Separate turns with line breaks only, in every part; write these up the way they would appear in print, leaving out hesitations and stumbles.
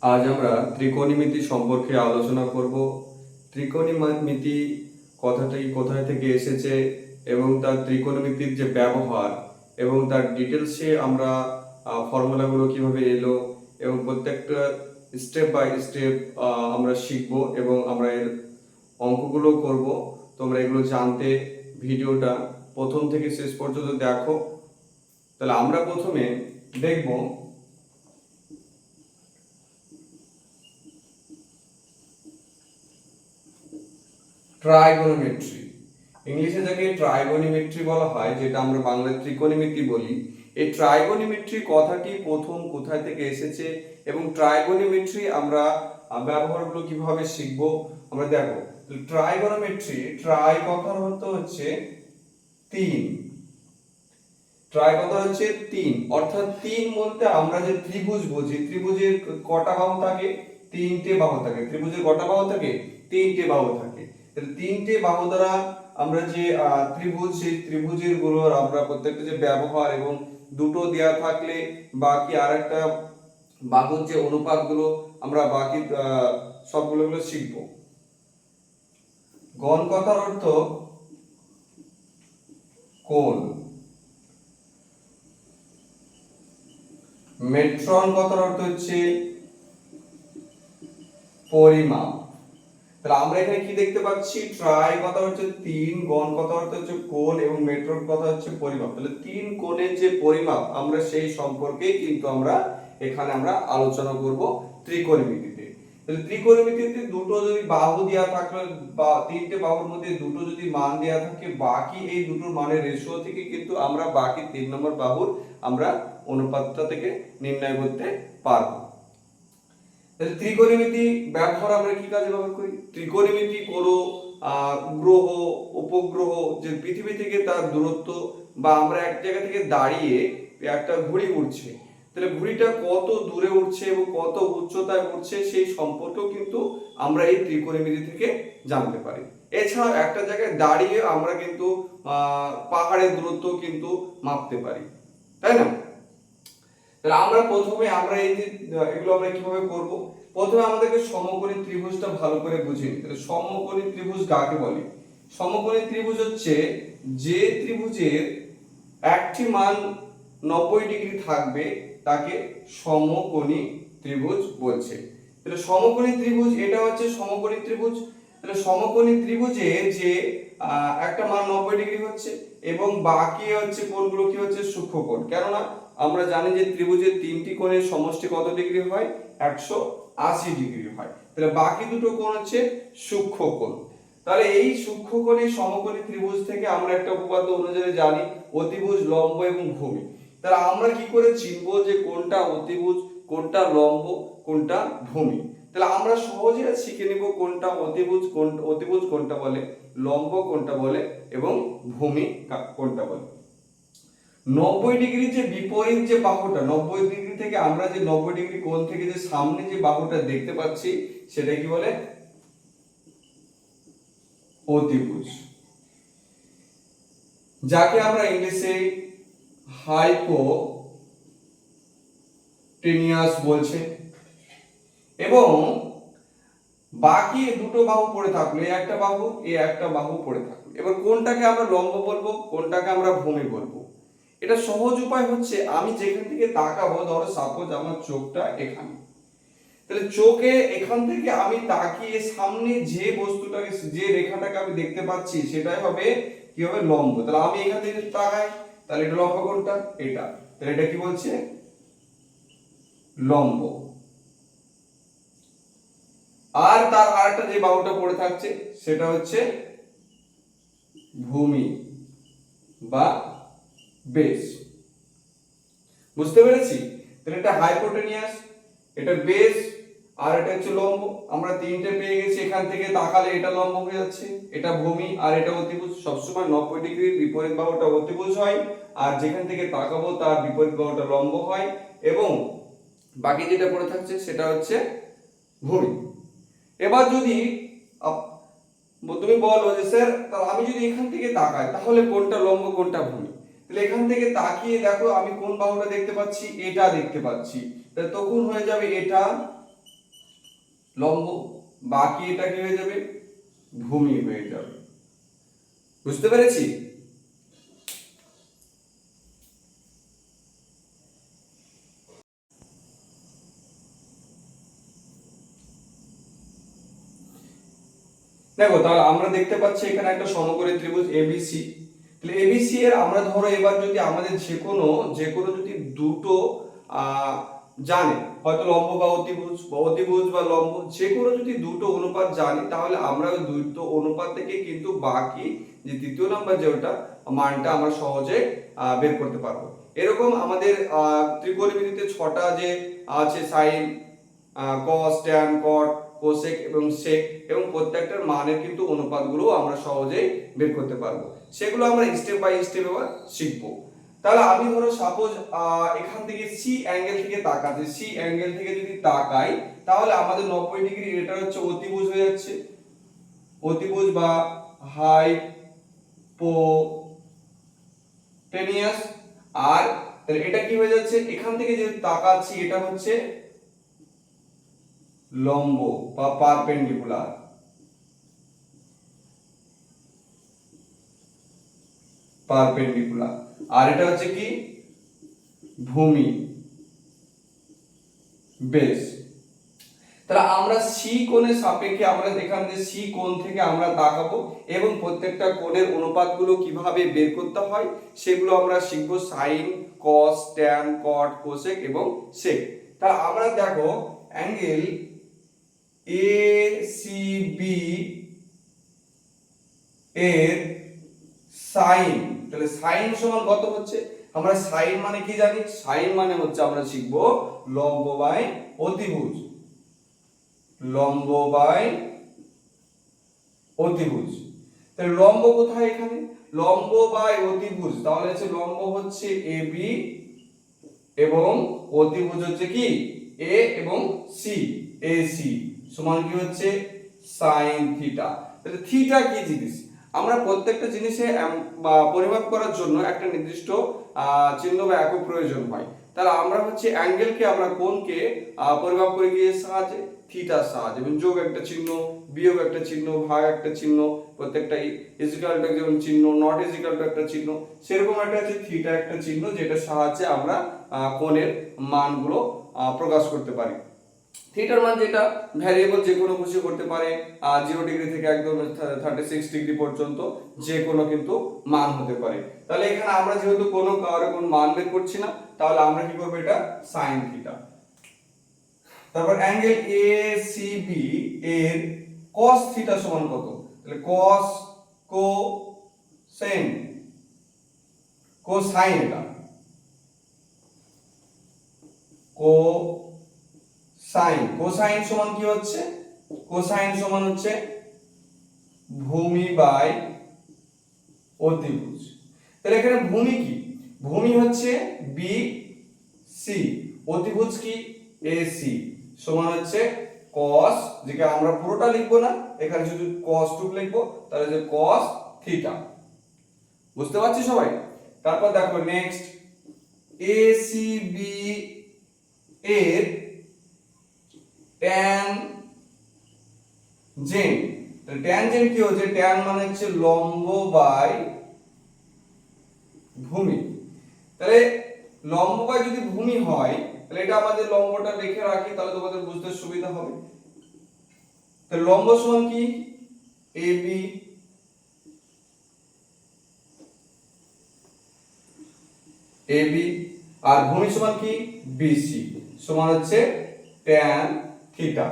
আজ আমরা ত্রিকোণমিতি সম্পর্কে আলোচনা করব। ত্রিকোণমিতি কথাটি কোথায় থেকে এসেছে এবং তার ত্রিকোণমিতির যে ব্যবহার এবং তার ডিটেলসে আমরা ফর্মুলাগুলো কিভাবে এলো এবং প্রত্যেকটা স্টেপ বাই স্টেপ আমরা শিখব এবং আমরা এর অঙ্কগুলো করব। তোমরা এগুলো জানতে ভিডিওটা প্রথম থেকে শেষ পর্যন্ত দেখো। তাহলে আমরা প্রথমে দেখব ট্রাইগোনোমেট্রি। ইংলিশে যাকে ট্রাইগোনোমেট্রি বলা হয়, যেটা আমরা বাংলায় ত্রিকোণমিতি বলি। এই ট্রাইগোনোমেট্রি কথাটি প্রথম কোথায় থেকে এসেছে এবং ট্রাইগোনোমেট্রি আমরা ব্যবহারগুলো কিভাবে শিখবো আমরা দেখো। ট্রাইগোনোমেট্রি, ট্রাই কথার অর্থ হচ্ছে তিন। ট্রাই কথা হচ্ছে তিন, অর্থাৎ তিন বলতে আমরা যে ত্রিভুজ বুঝি, ত্রিভুজের কটা বাহু থাকে? তিনটে বাহু থাকে। ত্রিভুজের কটা বাহু থাকে? তিনটে বাহু থাকে। তাহলে তিনটে বাহু দ্বারা আমরা যে ত্রিভুজ, সেই ত্রিভুজের গুলোর আমরা প্রত্যেকটা যে ব্যবহার এবং দুটো দেয়া থাকলে বাকি আরেকটা বাহুর যে অনুপাতগুলো আমরা বাকি সবগুলো শিখব। গণ কথার অর্থ কোণ। মেট্রন কথার অর্থ হচ্ছে পরিমাপ। তাহলে আমরা এখানে কি দেখতে পাচ্ছি? ট্রাই কথা হচ্ছে তিন, গণ কথা অর্থ হচ্ছে কোণ এবং মেট্রন কথা হচ্ছে পরিমাপ। তাহলে তিন কোণের যে পরিমাপ আমরা সেই সম্পর্কে কিন্তু আমরা এখানে আলোচনা করব ত্রিকোণমিতিতে। তাহলে ত্রিকোণমিতিতে দুটো যদি বাহু দেওয়া থাকলে বা তিনটে বাহুর মধ্যে দুটো যদি মান দেওয়া থাকে, বাকি এই দুটোর মানের রেশিও থেকে কিন্তু আমরা বাকি 3 নম্বর বাহুর আমরা অনুপাতটা থেকে নির্ণয় করতে পারবো। তাহলে ত্রিকোণমিতি ব্যবহার আমরা কি কাজে ব্যবহার করি? ত্রিকোণমিতি কোনো গ্রহ, উপগ্রহ যে পৃথিবী থেকে তার দূরত্ব, বা আমরা এক জায়গা থেকে দাঁড়িয়ে একটা ঘুড়ি উড়ছে, তাহলে ঘুড়িটা কত দূরে উঠছে এবং কত উচ্চতায় উঠছে সেই সম্পর্কেও কিন্তু আমরা এই ত্রিকোণমিতি থেকে জানতে পারি। এছাড়া একটা জায়গায় দাঁড়িয়ে আমরা কিন্তু পাহাড়ের দূরত্ব কিন্তু মাপতে পারি, তাই না? তাহলে আমরা প্রথমে এই যে এগুলো আমরা কিভাবে করব? প্রথমে আমাদেরকে সমকোণী ত্রিভুজটা ভালো করে বুঝে নিতে হবে। সমকোণী ত্রিভুজ কাকে বলে? সমকোণী ত্রিভুজ হচ্ছে যে ত্রিভুজের একটি মান 90 ডিগ্রি থাকবে তাকে সমকোণী ত্রিভুজ বলছে। তাহলে সমকোণী ত্রিভুজ এটা হচ্ছে সমকোণী ত্রিভুজ। তাহলে সমকোণী ত্রিভুজে যে একটা মান 90 ডিগ্রি হচ্ছে এবং বাকি হচ্ছে কোণগুলো কি হচ্ছে? সূক্ষ্মকোণ। কেননা আমরা জানি যে ত্রিভুজের তিনটি কোণের সমষ্টি কত ডিগ্রি হয়? 180 ডিগ্রি হয়। তাহলে বাকি দুটো কোণ হচ্ছে সূক্ষ্মকোণ। তাহলে এই সূক্ষ্মকোণী সমকোণী ত্রিভুজ থেকে আমরা একটা উপপাদ্য অনুযায়ী জানি অতিভুজ, লম্ব এবং ভূমি। তাহলে আমরা কি করে চিনবো যে কোনটা অতিভুজ, কোনটা লম্ব, কোনটা ভূমি? তাহলে আমরা সহজে শিখে নিব কোনটা অতিভুজ, অতিভুজ কোনটা বলে, লম্ব কোনটা বলে এবং ভূমি কোনটা বলে। 90 ডিগ্রি যে বিপরীত যে বাহুটা, 90 ডিগ্রি থেকে আমরা যে 90 ডিগ্রি কোণ থেকে যে সামনে যে বাহুটা দেখতে পাচ্ছি সেটা কি বলে? অতিভুজ, যাকে আমরা ইংলিশে হাইপোটেনিয়াস বলছে। এবং বাকি দুটো বাহু পড়ে থাকলো, এই একটা বাহু, এই একটা বাহু পড়ে থাকলো। এবার কোনটাকে আমরা লম্ব বলবো, কোনটাকে আমরা ভূমি বলবো? এটা সহজ উপায় হচ্ছে আমি যেখান থেকে তাকাবো, ধরো সাপোজ আমার চোখটা এখানে, তাহলে চোখে এখান থেকে আমি তাকিয়ে সামনে যে বস্তুটাকে, যে রেখাটাকে আমি দেখতে পাচ্ছি সেটাই হবে কি হবে? লম্ব। তাহলে আমি এখান থেকে তাকাই, তাহলে এটা লম্ব কোনটা? এটা। তাহলে এটা কি বলছে? লম্ব। আর তার আরেকটা যে বাহুটা পড়ে থাকছে সেটা হচ্ছে ভূমি বা বেস। বুঝতে পেরেছি? তাহলে এটা হাইপোটেনিয়াস, এটা বেস, আর এটা হচ্ছে লম্ব। আমরা তিনটে পেয়ে গেছি। এখান থেকে তাকালে এটা লম্ব হয়ে যাচ্ছে, এটা ভূমি, আর এটা অতিভুজ। সবসময় 90 ডিগ্রির বিপরীত বাহুটা অতিভুজ হয়, আর যেখান থেকে তাকাবো তার বিপরীত বাহুটা লম্ব হয়, এবং বাকি যেটা পড়ে থাকছে সেটা হচ্ছে ভূমি। এবার যদি তুমি বলো যে স্যার তাহলে আমি যদি এখান থেকে তাকাই তাহলে কোনটা লম্ব কোনটা ভূমি? তাহলে এখান থেকে তাকিয়ে দেখো আমি কোন বাহুটা দেখতে পাচ্ছি? এটা দেখতে পাচ্ছি। তাহলে তখন হয়ে যাবে এটা লম্ব, বাকি এটা কি হয়ে যাবে, ভূমি হয়ে যাবে। বুঝতে পেরেছি? দেখো তাহলে আমরা দেখতে পাচ্ছি এখানে একটা সমকোণী ত্রিভুজ এবিসি। তাহলে এবিসি এর আমরা ধরো এবার যদি আমাদের যে কোনো যদি দুটো জানি, হয়তো লম্ব বা অতিভুজ বা লম্ব, যে কোনো যদি দুটো অনুপাত জানি, তাহলে আমরা ওই দুটো অনুপাত থেকে কিন্তু বাকি যে তৃতীয় নাম্বার যে ওটা মানটা আমরা সহজে বের করতে পারবো। এরকম আমাদের ত্রিকোণমিতিতে 6টা যে আছে, সাইন, কস, ট্যান, কট, কোসেক এবং সেক, এবং প্রত্যেকটার মানের কিন্তু অনুপাতগুলো আমরা সহজেই বের করতে পারবো। সেগুলো আমরা স্টেপ বাই স্টেপ এবার শিখবো। তাহলে আমি ধরো সাপোজ এখান থেকে সি অ্যাঙ্গেল থেকে তাকাচ্ছি, সি অ্যাঙ্গেল থেকে যদি তাকাই, তাহলে আমাদের 90 ডিগ্রি এটা হচ্ছে অতিভুজ হয়ে যাচ্ছে, অতিভুজ বা হাইপোটেনিয়াস। আর তাহলে এটা কি হয়ে যাচ্ছে, এখান থেকে যদি তাকাচ্ছি এটা হচ্ছে লম্ব বা পারপেন্ডিকুলার, আর এটা হচ্ছে কি, ভূমি, বেশ। তাহলে আমরা সি কোণের সাপেক্ষে আমরা এখান থেকে সি কোণ থেকে আমরা তাকাবো এবং প্রত্যেকটা কোণের অনুপাতগুলো কিভাবে বের করতে হয় সেগুলো আমরা শিখবো, সাইন, কস, ট্যান, কট, কোসেক এবং সেক। তাহলে আমরা দেখো অ্যাঙ্গেল এসিবি এর সাইন, তাহলে সাইন সমান কত হচ্ছে, আমরা সাইন মানে কি জানি, সাইন মানে হচ্ছে আমরা শিখবো লম্ব বাই অতিভুজ, লম্ব বাই অতিভুজ। তাহলে লম্ব কোথায়, এখানে লম্ব বাই অতিভুজ, তাহলে হচ্ছে লম্ব হচ্ছে এবি এবং অতিভুজ হচ্ছে কি এ এবং সি, এসি সমান কি হচ্ছে সাইন থিটা। তাহলে থিটা কি জিনিস, আমরা প্রত্যেকটা জিনিসে পরিমাপ করার জন্য একটা নির্দিষ্ট চিহ্ন বা একক প্রয়োজন হয়। তাহলে আমরা হচ্ছে অ্যাঙ্গেলকে, আমরা কোণকে পরিমাপ করি কি সাহায্যে, থিটার সাহায্যে, এবং যোগ একটা চিহ্ন, বিয়োগ একটা চিহ্ন, ভাগ একটা চিহ্ন, প্রত্যেকটা ইজিক্যাল টু যেমন চিহ্ন, নট ইজিক্যাল টু একটা চিহ্ন, সেরকম একটা আছে থিটা একটা চিহ্ন, যেটার সাহায্যে আমরা কোণের মানগুলো প্রকাশ করতে পারি। থিটার মান যেটা ভ্যারিয়েবল, যে কোনো খুশি করতে পারে, 0 ডিগ্রি থেকে একদম 36 ডিগ্রি পর্যন্ত যে কোনো কিন্তু মান হতে পারে। তাহলে এখানে আমরা যেহেতু কোনো মান বের করছি না, তাহলে আমরা কি করব, এটা সাইন থিটা। তারপর অ্যাঙ্গেল এসিবি এর cos থিটা সমান কত, তাহলে cos কোসাইন, কোসাইন এটা কোসাইন সমান কি হচ্ছে, কোসাইন সমান হচ্ছে ভূমি বাই অতিভুজ। তাহলে এখানে ভূমি কি, ভূমি হচ্ছে বি সি, অতিভুজ কি এসি, সমান হচ্ছে cos, যেটা আমরা পুরোটা লিখবো না, এখানে শুধু cos টুক লিখবো, তাহলে যে cos থিটা। বুঝতে পারছি সবাই? তারপর দেখো নেক্সট এসিবি এর ট্যানজেন্ট, ট্যানজেন্ট কি হচ্ছে, ট্যান মানে হচ্ছে লম্ব বাই ভূমি। তাহলে লম্ব বাই যদি ভূমি হয়, তাহলে এটা আমাদের লম্বটা লিখে রাখি, তাহলে তোমাদের বুঝতে সুবিধা হবে। তাহলে লম্ব সমান কি এবি, আর ভূমি সমান কি বিসি, সমান হচ্ছে ট্যান থিটা।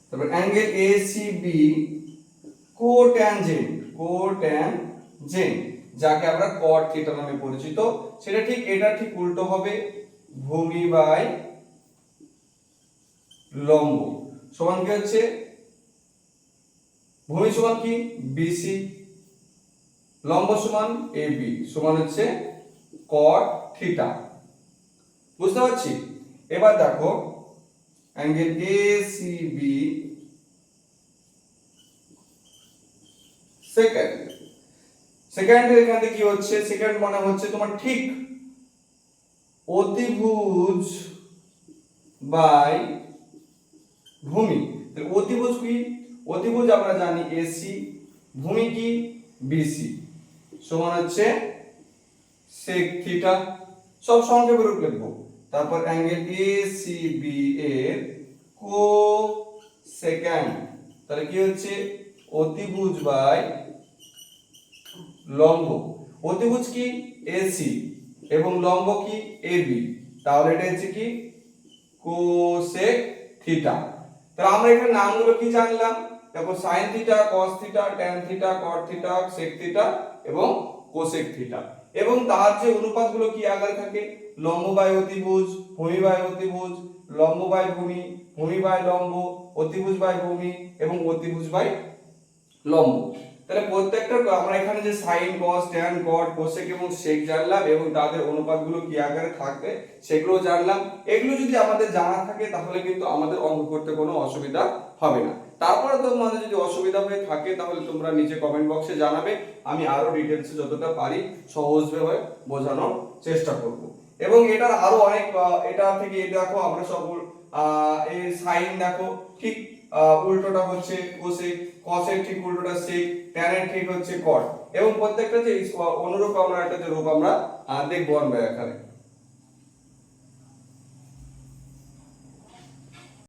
তারপর অ্যাঙ্গেল এসিবি কোট্যানজেন্ট, যাকে আমরা কট থিটা নামে পরিচিত, সেটা ঠিক এটা ঠিক উল্টো হবে, ভূমি বাই লম্ব সমান কি হচ্ছে, ভূমি সমান কি বিসি, লম্ব সমান এবি, সমান হচ্ছে কট থিটা। বুঝতে পারছি? এবার দেখো অ্যাঙ্গেল এসিবি সেকেন্ড এখান থেকে কি হচ্ছে, সেকেন্ড মানে হচ্ছে তোমার ঠিক অতিভুজ বাই ভূমি। তাহলে অতিভুজ কি? অতিভুজ আমরা জানি এসি, ভূমি কি? বিসি, সমান হচ্ছে sec থিটা। সব সংক্ষেপে রূপ লিখবো। তারপর অ্যাঙ্গেল এসিবি এর কোসেক্যান্ট, তাহলে কি হচ্ছে? অতিভুজ বাই লম্ব। অতিভুজ কি? এসি এবং লম্ব কি? এবি, তাহলে এটা হচ্ছে কি? Cosec theta. তাহলে আমরা এখানে নামগুলো কি জানলাম? দেখো sin theta, cos theta, tan theta, cot theta, sec theta এবং কোসেক থিটা। এবং তার যে অনুপাতগুলো কি আকারে থাকে? লম্ব বাই অতিভুজ, ভূমি বাই অতিভুজ, লম্ব বাই ভূমি, ভূমি বাই লম্ব, অতিভুজ বাই ভূমি এবং অতিভুজ বাই লম্ব। তাহলে প্রত্যেকটা আমরা এখানে যে sin cos tan cot cosec এবং sec জানলাম এবং তাদের অনুপাতগুলো কি আকারে থাকবে সেগুলো জানলাম। এগুলো যদি আমাদের জানা থাকে তাহলে কিন্তু আমাদের অঙ্ক করতে কোনো অসুবিধা হবে না। তারপরে তোমাদের যদি অসুবিধা হয়ে থাকে তাহলে তোমরা নিচে কমেন্ট বক্সে জানাবে, আমি আরো ডিটেইলসে যতটা পারি সহজভাবে বোঝানোর চেষ্টা করব। এবং এটার আরো অনেক এটা থেকে দেখো আমরা সব এই সাইন দেখো ঠিক উল্টোটা হচ্ছে কোসেক, কসের ঠিক উল্টোটা সেক, ট্যানের ঠিক হচ্ছে কট এবং প্রত্যেকটা যে অনুরূপ আমরা একটা যে রূপ আমরা দেখবো আকারে।